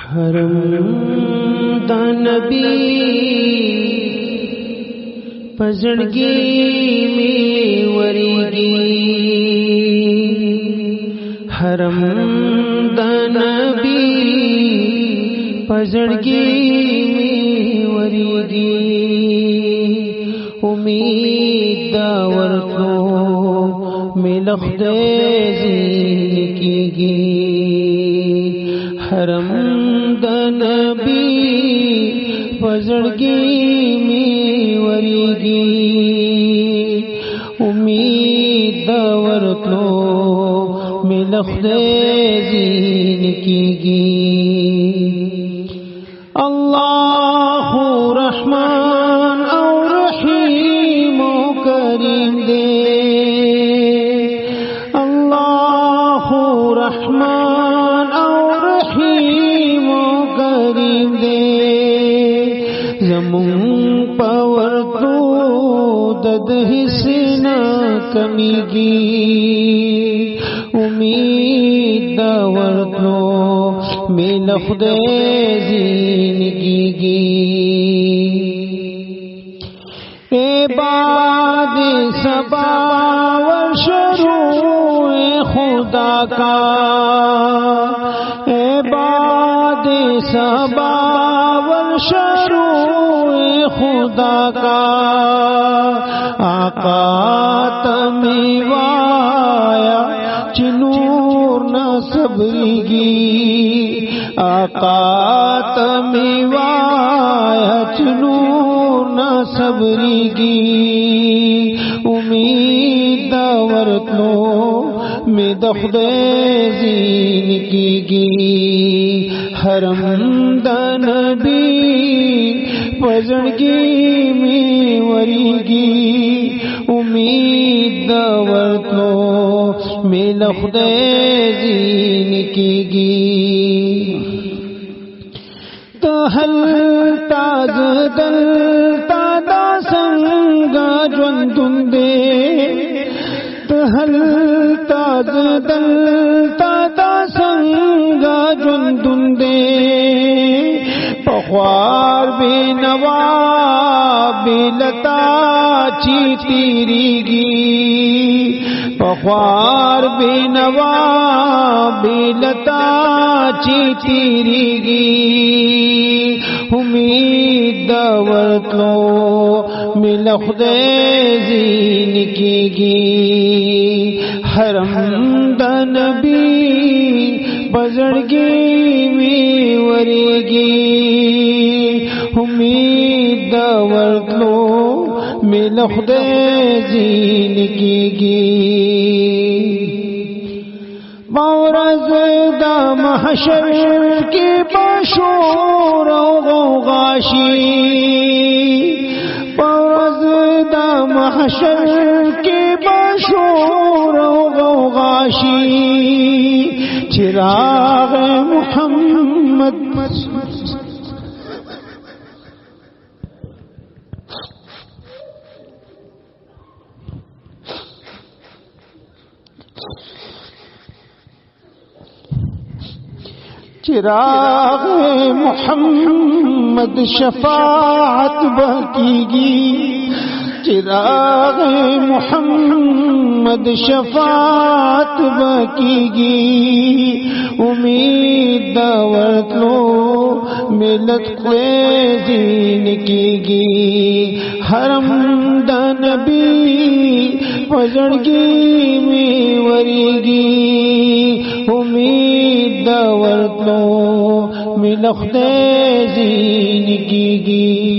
حرم دا نبی پزړګي می وريږي حرم دا نبی پزړګي می وريږي امید دا ورکو ملخ دې زین کیږي حرم دا نبی پزړګي می وريږي امید دا ورکو ملخ دې زین کیږي اللہ رحمان او رحیم و کریم دے اللہ رحمان او رحیم و کریم دے زمون پاور تو دد حسنا کمیگی امید دا ورکو ملخ دے زندگی اے باد صبا والشروع خدا کا اے باد صبا والشروع خدا کا آقا تمیوایا چنور نہ صبریگی آقا تمیوایا چنور نہ صبریگی امید دا ورکلو میں دخدے زین کیگی حرم دا نبی پزړګي می وريږي امید دا ورکلو ملخ دې زین کیږي تهل تاز دل تا څنګه ژوندون دې تهل تاز دل تا څنګه ژوندون دې پخوار بے نواب لتا چی تیریگی پخوار بے نواب لتا چی تیریگی امید دا ورکلو ملخ دے زین کیگی حرم دا نبی پزړګي می وريږي امید دا ورکلو ملخ دې زین کیږي باورز دا محشر کې بشور او غوغاشي باورز دا محشر کې بشور او غوغاشي چراغ محمد چراغ محمد شفاعت بکیگی چراغ محمد شفاعت بکیگی امید دا ورکلو ملت زین کیگی حرم دا نبی پزړګي می وريږي امید دا ورکلو ملخ دې زین کیگی